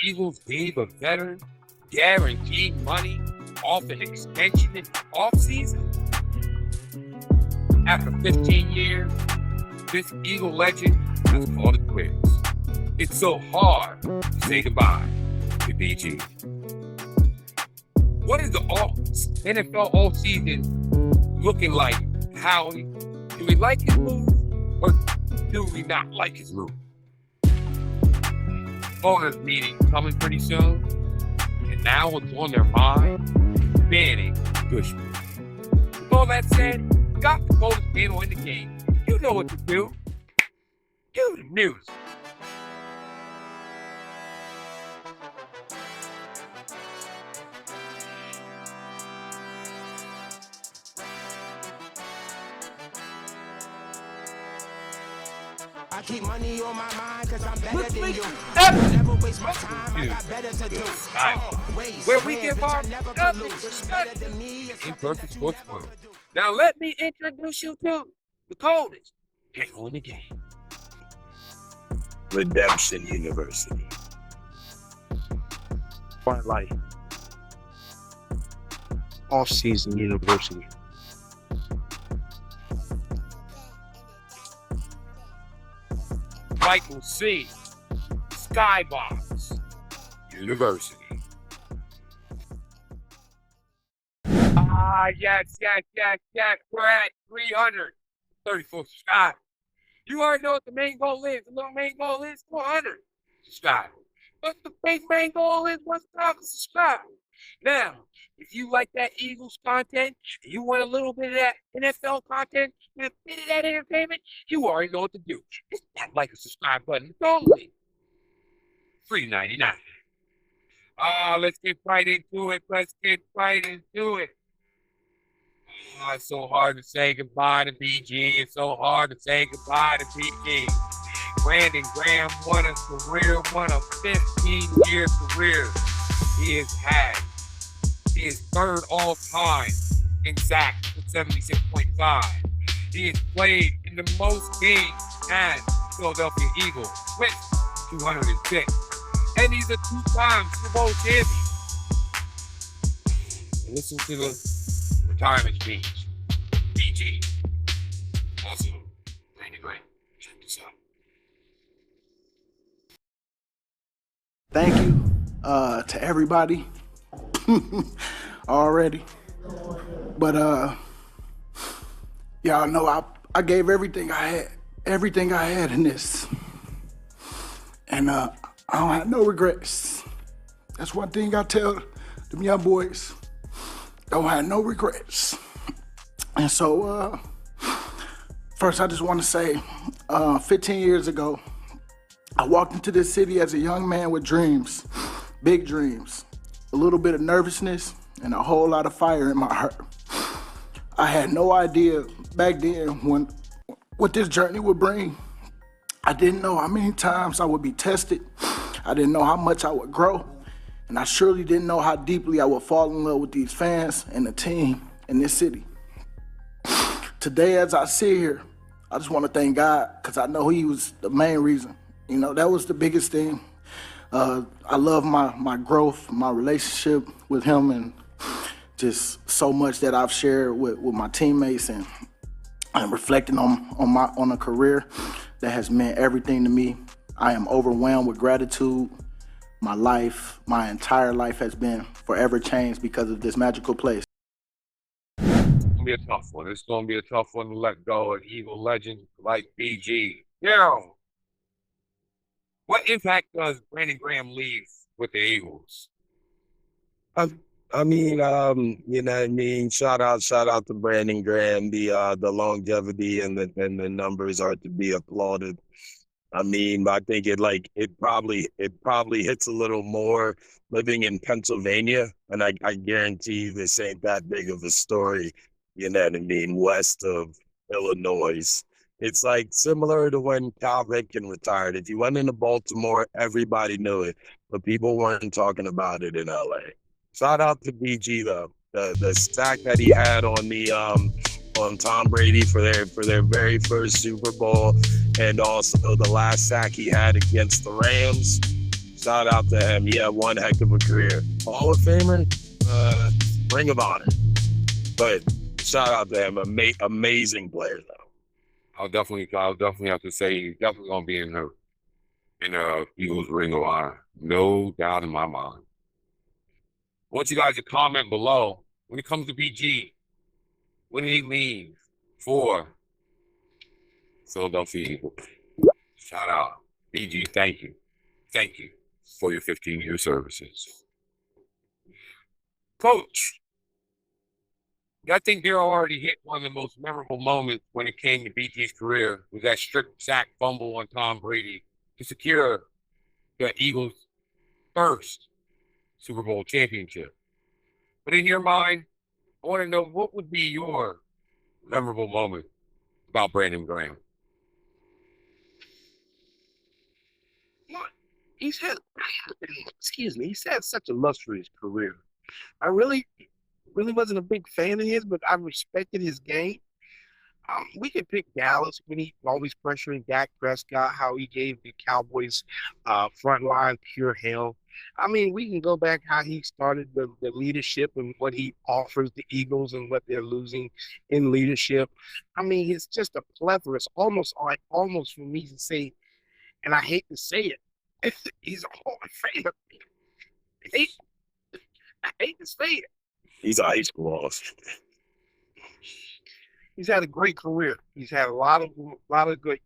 Eagles gave a veteran guaranteed money off an extension in the offseason? After 15 years, this Eagle legend has called it quits. It's so hard to say goodbye to BG. What is the NFL offseason looking like, Howie? Do we like his move or do we not like his move? Owners meeting coming pretty soon, and now what's on their mind? Banning Tush Push. With all that said, got the coldest panel in the game. You know what to do. Do the news. I keep money on my mind cause I'm better than you. Never waste my time, I got better to do. Where we give our nothing respect in perfect sports world. Now let me introduce you to the coldest panel in the game. Redemption University. Twilight. Off-season university. Michael C. Skybox University. Yes. We're at 334 subscribers. You already know what the main goal is. The little main goal is 400 subscribers. But the big main goal is 1,000 subscribers. Now, if you like that Eagles content, you want a little bit of that NFL content, and a bit of that entertainment, you already know what to do. Hit that like and subscribe button. It's only $3.99. Let's get right into it. It's so hard to say goodbye to BG. It's so hard to say goodbye to BG. Brandon Graham won a 15-year career he has had. He is third all time in sacks with 76.5. He has played in the most games as Philadelphia Eagles with 206. And he's a two-time Super Bowl champion. Listen to the retirement speech. BG. Also, Brandon Graham. Check this out. Thank you to everybody already. But y'all know I gave everything I had in this. And I don't have no regrets. That's one thing I tell them young boys. Don't have no regrets. And so first I just want to say 15 years ago, I walked into this city as a young man with dreams, big dreams, a little bit of nervousness, and a whole lot of fire in my heart. I had no idea back then what this journey would bring. I didn't know how many times I would be tested. I didn't know how much I would grow. And I surely didn't know how deeply I would fall in love with these fans and the team in this city. Today, as I sit here, I just want to thank God because I know He was the main reason. You know, that was the biggest thing. I love my growth, my relationship with Him, and just so much that I've shared with my teammates and reflecting on a career that has meant everything to me. I am overwhelmed with gratitude. My life, my entire life has been forever changed because of this magical place. It's going to be a tough one. It's going to be a tough one to let go of Eagle legends like BG. Yo, what impact does Brandon Graham leave with the Eagles? I mean, you know what I mean? Shout out to Brandon Graham. The longevity and the numbers are to be applauded. I mean, I think it probably hits a little more living in Pennsylvania, and I guarantee this ain't that big of a story, you know what I mean, west of Illinois. It's like similar to when Cal Ripken retired. If you went into Baltimore, everybody knew it, but people weren't talking about it in LA. Shout out to BG though. The sack that he had on Tom Brady for their very first Super Bowl, and also the last sack he had against the Rams. Shout out to him. He had one heck of a career. Hall of Famer, Ring of Honor. But shout out to him. Amazing player, though. I'll definitely have to say he's definitely gonna be in the Eagles Ring of Honor. No doubt in my mind. I want you guys to comment below when it comes to BG. When did he leave for Philadelphia Eagles? Shout out. BG, thank you. Thank you for your 15-year services. Coach, I think Daryl already hit one of the most memorable moments when it came to BG's career was that strip sack fumble on Tom Brady to secure the Eagles' first Super Bowl championship. But in your mind, I want to know what would be your memorable moment about Brandon Graham? He's had such a illustrious career. I really wasn't a big fan of his, but I respected his game. We could pick Dallas when he always pressuring Dak Prescott, how he gave the Cowboys front line pure hell. I mean, we can go back how he started the leadership and what he offers the Eagles and what they're losing in leadership. I mean, it's just a plethora. It's almost for me to say, and I hate to say it, he's a Hall of Famer. I hate to say it. He's a high school All-Star. He's had a great career. He's had a lot of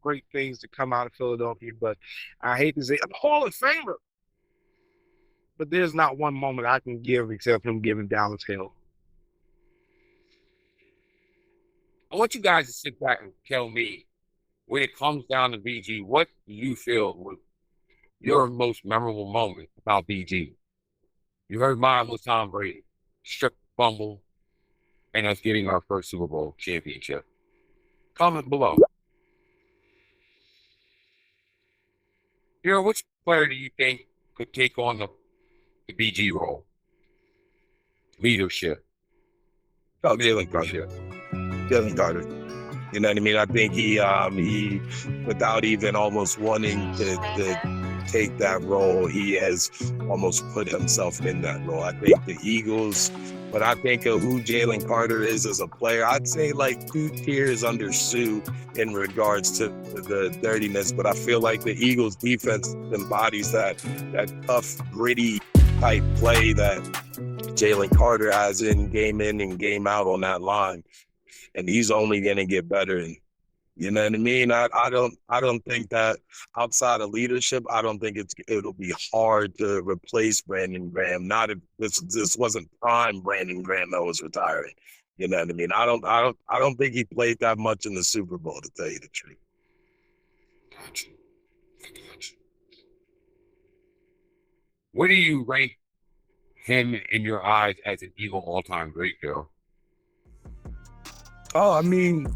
great things to come out of Philadelphia, but I hate to say it, I'm a Hall of Famer. But there's not one moment I can give except him giving Dallas hell. I want you guys to sit back and tell me, when it comes down to BG, what do you feel was your most memorable moment about BG? You heard mine was Tom Brady, strip fumble, and us getting our first Super Bowl championship. Comment below. Which player do you think could take on the BG role? Leadership. Oh, Jalen Carter. You know what I mean? I think he without even almost wanting to take that role, he has almost put himself in that role. I think the Eagles, but I think of who Jalen Carter is as a player, I'd say like 2 tiers under Sue in regards to the dirtiness, but I feel like the Eagles defense embodies that tough, gritty type play that Jalen Carter has in and game out on that line. And he's only going to get better. And you know what I mean? I don't think that outside of leadership, I don't think it'll be hard to replace Brandon Graham. Not if this wasn't prime Brandon Graham that was retiring. You know what I mean? I don't think he played that much in the Super Bowl, to tell you the truth. Gotcha. Where do you rank him in your eyes as an Eagle all-time great, Daryl? Oh, I mean,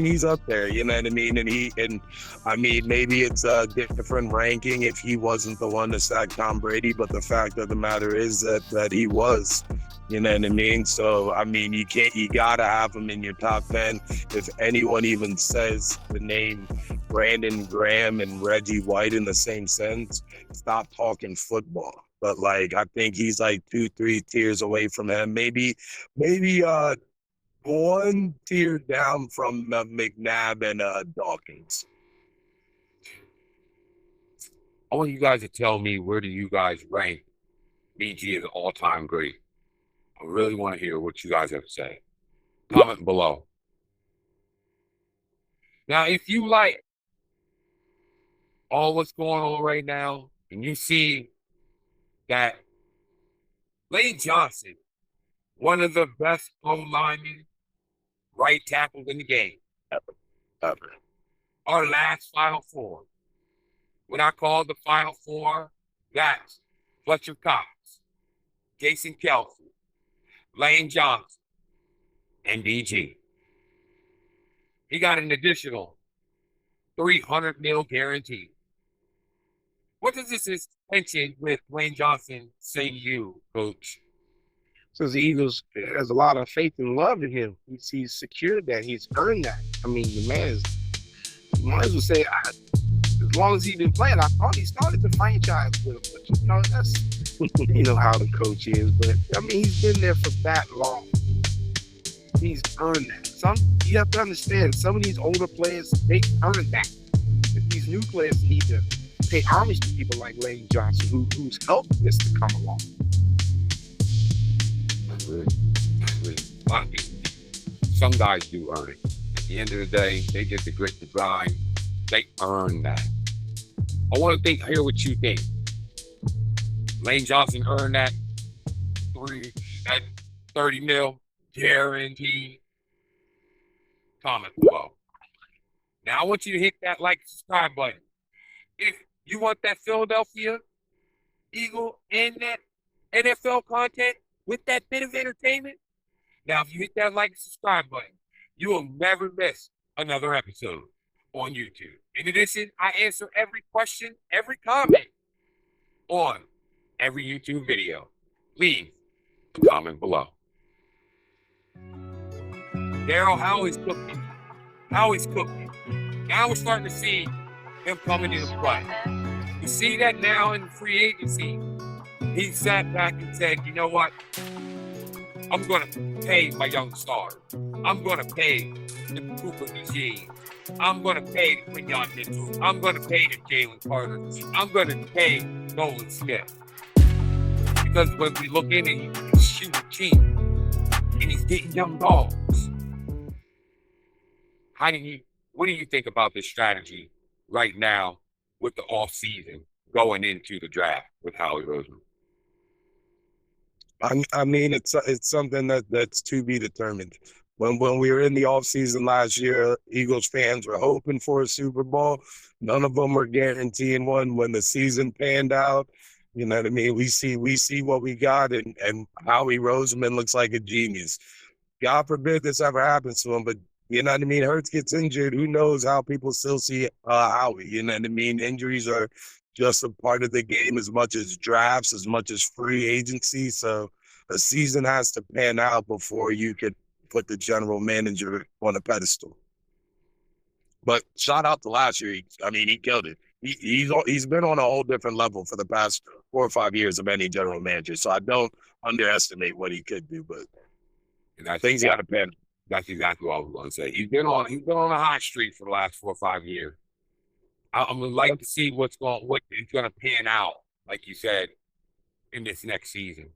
he's up there, you know what I mean? And I mean, maybe it's a different ranking if he wasn't the one to sack Tom Brady, but the fact of the matter is that he was, you know what I mean? So, I mean, you gotta have him in your top 10. If anyone even says the name Brandon Graham and Reggie White in the same sentence, stop talking football. But like, I think he's like 2-3 tiers away from him. Maybe, 1 tier down from McNabb and Dawkins. I want you guys to tell me, where do you guys rank BG as an all-time great? I really want to hear what you guys have to say. Comment below. Now, if you like all what's going on right now, and you see that Lane Johnson, one of the best O-linemen, right tackles in the game, Ever. our last Final Four. When I call the Final Four, that's Fletcher Cox, Jason Kelsey, Lane Johnson, and BG. He got an additional $300 million guaranteed. What does this extension with Lane Johnson say to you, Coach? So the Eagles has a lot of faith and love in him. He's secured that. He's earned that. I mean, the man is, you might as well say, as long as he been playing, I thought he started the franchise with him. But you know, that's you know how the coach is. But I mean, he's been there for that long. He's earned that. You have to understand, some of these older players, they earned that. But these new players need to pay homage to people like Lane Johnson, who's helped this to come along. Some guys do earn it. At the end of the day, they get the grit to grind. They earn that. I want to hear what you think. Lane Johnson earned that 30 mil guaranteed. Comment below. Now I want you to hit that like and subscribe button. If you want that Philadelphia Eagle and that NFL content with that bit of entertainment, now if you hit that like and subscribe button, you will never miss another episode on YouTube. In addition, I answer every question, every comment on every YouTube video. Leave a comment below. Daryl Howie's cooking. Howie's cooking. Now we're starting to see him coming into play. You see that now in free agency. He sat back and said, you know what? I'm going to pay my young stars. I'm going to pay the Cooper machine. I'm going to pay the Quinyon Mitchell. I'm going to pay the Jalen Carter. I'm going to pay Nolan Smith. Because when we look in and he's shooting cheap and he's getting young dogs. What do you think about this strategy right now with the off season going into the draft with Howie Roseman? I mean, it's something that's to be determined. When we were in the offseason last year, Eagles fans were hoping for a Super Bowl. None of them were guaranteeing one. When the season panned out, you know what I mean? We see what we got, and Howie Roseman looks like a genius. God forbid this ever happens to him, but you know what I mean? Hurts gets injured. Who knows how people still see Howie? You know what I mean? Injuries are just a part of the game as much as drafts, as much as free agency. So a season has to pan out before you could put the general manager on a pedestal. But shout out to last year. He killed it. He's been on a whole different level for the past 4 or 5 years of any general manager. So I don't underestimate what he could do, but things got to pan. That's exactly what I was going to say. He's been on a hot streak for the last 4 or 5 years. I'm gonna like to see what is going to pan out, like you said, in this next season.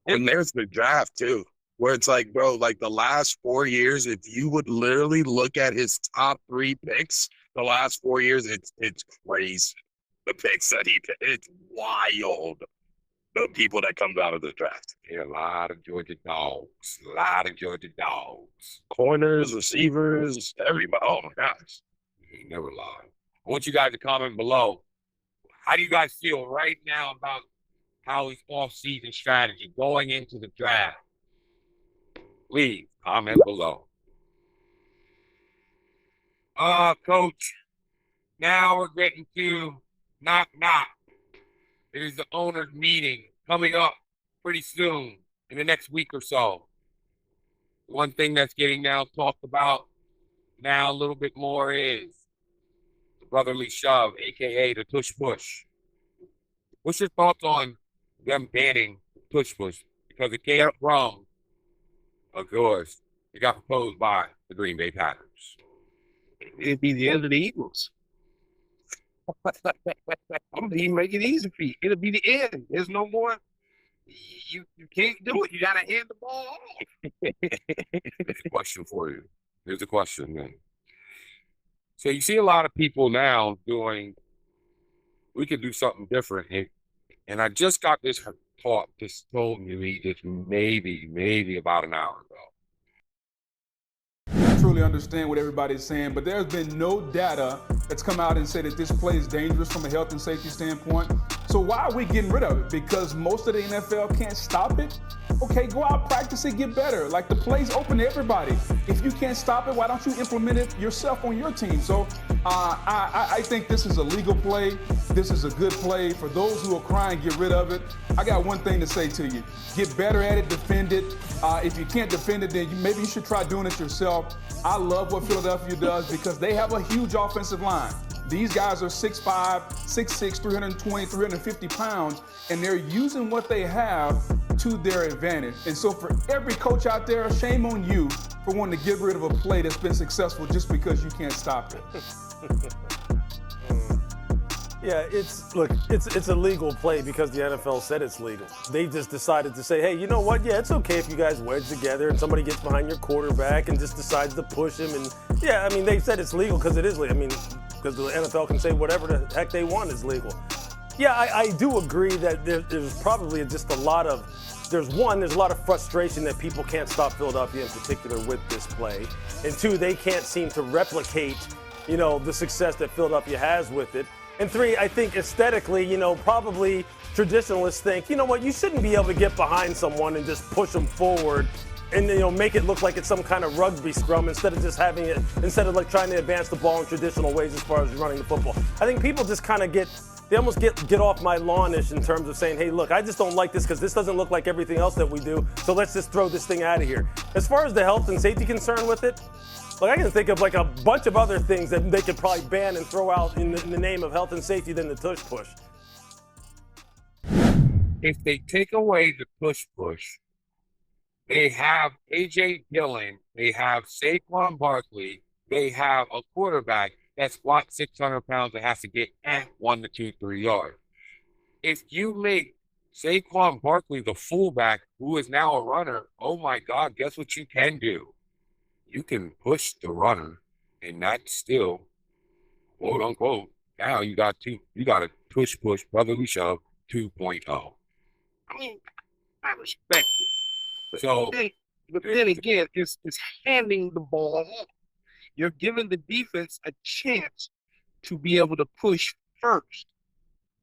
And there's the draft too, where it's like, bro, like the last 4 years, if you would literally look at his top 3 picks, the last 4 years, it's crazy. The picks that he picked, it's wild. The people that comes out of the draft. Yeah, a lot of Georgia dogs. Corners, receivers, everybody. Oh my gosh. He never lied. I want you guys to comment below. How do you guys feel right now about Howie's off-season strategy going into the draft? Leave comment below. Coach, now we're getting to knock. It is the owner's meeting coming up pretty soon in the next week or so. One thing that's getting now talked about now a little bit more is the brotherly shove, a.k.a. the Tush Push. What's your thoughts on them banning Tush Push? Because it came from, of course, it got proposed by the Green Bay Packers. It'd be the end of the Eagles. I'm gonna make it easy for you. It'll be the end. There's no more. You can't do it. You gotta hand the ball off. There's a question for you. Here's a question, man. So you see a lot of people now we could do something different. And I just got this talk, just told me just maybe about an hour ago. I truly understand what everybody's saying, but there's been no data that's come out and said that this play is dangerous from a health and safety standpoint. So why are we getting rid of it? Because most of the NFL can't stop it? Okay, go out, practice it, get better. Like, the play's open to everybody. If you can't stop it, why don't you implement it yourself on your team? So I think this is a legal play. This is a good play. For those who are crying, get rid of it. I got one thing to say to you. Get better at it, defend it. If you can't defend it, then maybe you should try doing it yourself. I love what Philadelphia does because they have a huge offensive line. These guys are 6'5", 6'6", 320, 350 pounds, and they're using what they have to their advantage. And so for every coach out there, shame on you for wanting to get rid of a play that's been successful just because you can't stop it. Yeah, it's a legal play because the NFL said it's legal. They just decided to say, hey, you know what? Yeah, it's okay if you guys wedge together and somebody gets behind your quarterback and just decides to push him. And yeah, I mean, they said it's legal because it is legal. I mean, because the NFL can say whatever the heck they want is legal. Yeah, I do agree that there's probably just a lot of, there's a lot of frustration that people can't stop Philadelphia in particular with this play. And two, they can't seem to replicate, the success that Philadelphia has with it. And three, I think aesthetically, probably traditionalists think, you know what, you shouldn't be able to get behind someone and just push them forward and, make it look like it's some kind of rugby scrum instead of like trying to advance the ball in traditional ways as far as running the football. I think people just kind of they almost get off my lawn-ish in terms of saying, hey, look, I just don't like this because this doesn't look like everything else that we do, so let's just throw this thing out of here. As far as the health and safety concern with it, like I can think of like a bunch of other things that they could probably ban and throw out in the name of health and safety than the tush push. If they take away the tush push, they have A.J. Dillon, they have Saquon Barkley, they have a quarterback that squats 600 pounds and has to get at 1 to 2, 3 yards. If you make Saquon Barkley the fullback, who is now a runner, oh my God, guess what you can do? You can push the runner, and that's still, quote unquote, now you got a tush push, brotherly shove 2.0. I mean, I respect it. But then again, it's handing the ball off. You're giving the defense a chance to be able to push first.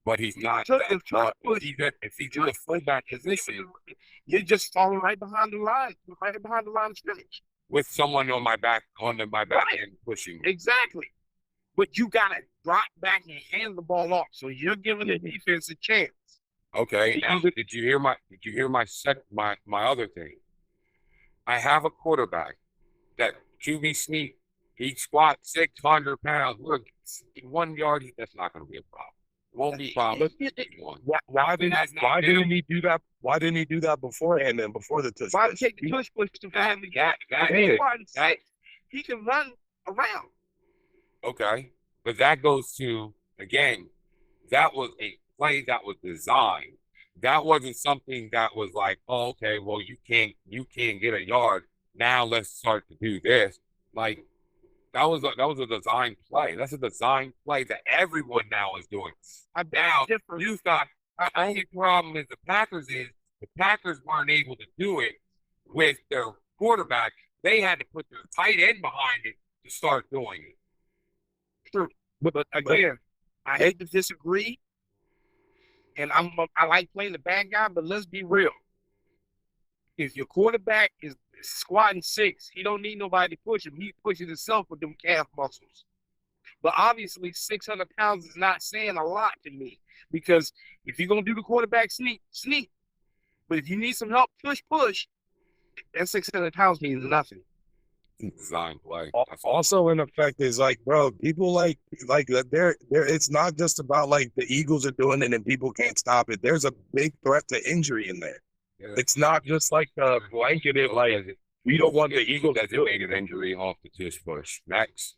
But he's not. If he's in a fullback position, you're just falling right behind the line of scrimmage. With someone on my back right. And pushing. Exactly. But you gotta drop back and hand the ball off. So you're giving the defense a chance. Okay. Now, did you hear my other thing? I have a quarterback that QB sneak. He squats 600 pounds. Look, 1 yard. That's not going to be a problem. Won't be a problem. Why didn't he do that? Why didn't he do that beforehand then, before the tush push? Why take the tush push to find he can run around. Okay. But that goes to, again, that was a play that was designed. That wasn't something that was like, oh, okay, well, you can't get a yard. Now let's start to do this. Like, that was a design play. That's a design play that everyone now is doing. Now, you've got, the only problem is the Packers weren't able to do it with their quarterback. They had to put their tight end behind it to start doing it. True. But again, I hate to disagree. And I like playing the bad guy, but let's be real. If your quarterback is squatting 6, he don't need nobody to push him. He pushes himself with them calf muscles. But obviously, 600 pounds is not saying a lot to me, because if you're going to do the quarterback sneak. But if you need some help, push, that 600 pounds means nothing. Design play. Also, in effect, is like, bro, people like they're it's not just about like the Eagles are doing it and people can't stop it. There's a big threat to injury in there. Yeah. It's not just like a blanketed, like, we don't want the Eagles to do it. Injury off the tush push. Max.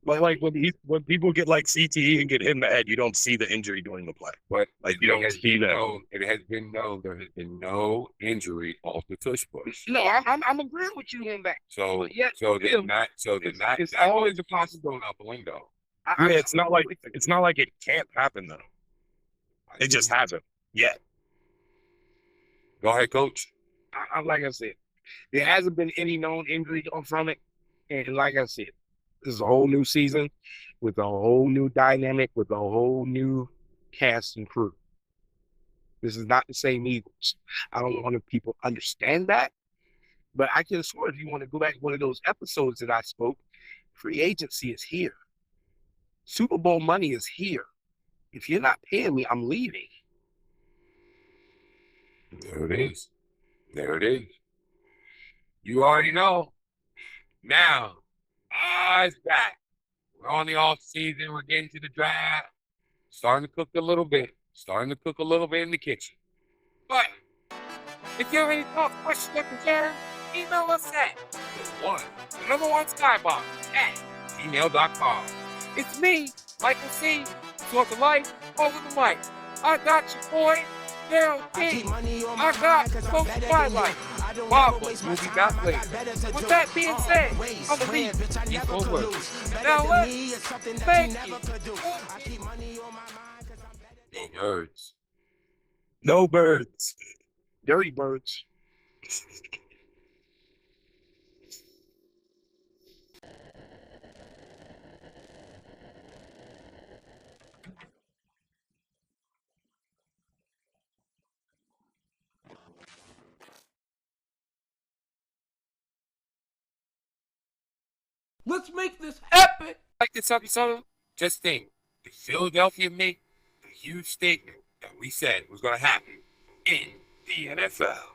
Like when people get like CTE and get hit in the head, you don't see the injury during the play. But like you don't see that. There has been no injury off the tush push. No, I'm agreeing with you on that. It's always a possibility out the window. It's not like it can't happen though. It just hasn't yet. Go ahead, Coach. Like I said, there hasn't been any known injury from it, and like I said, this is a whole new season with a whole new dynamic, with a whole new cast and crew. This is not the same Eagles. I don't want people to understand that, but I can assure if you want to go back to one of those episodes that I spoke, free agency is here. Super Bowl money is here. If you're not paying me, I'm leaving. There it is. You already know. Now, It's back. We're on the off season. We're getting to the draft. Starting to cook a little bit. Starting to cook a little bit in the kitchen. But if you have any thoughts, questions, or concerns, email us at the number one skybox at gmail.com. It's me, Michael C. Sort the life over the mic. I got your boy, Daryl King. I got Coach Twilight. Marvelous movie back later. With that being said, I'm gonna leave equal words. Now let's thank you. No birds. No birds. Dirty birds. Let's make this epic. Like this episode, just think, the Philadelphia made a huge statement that we said was going to happen in the NFL.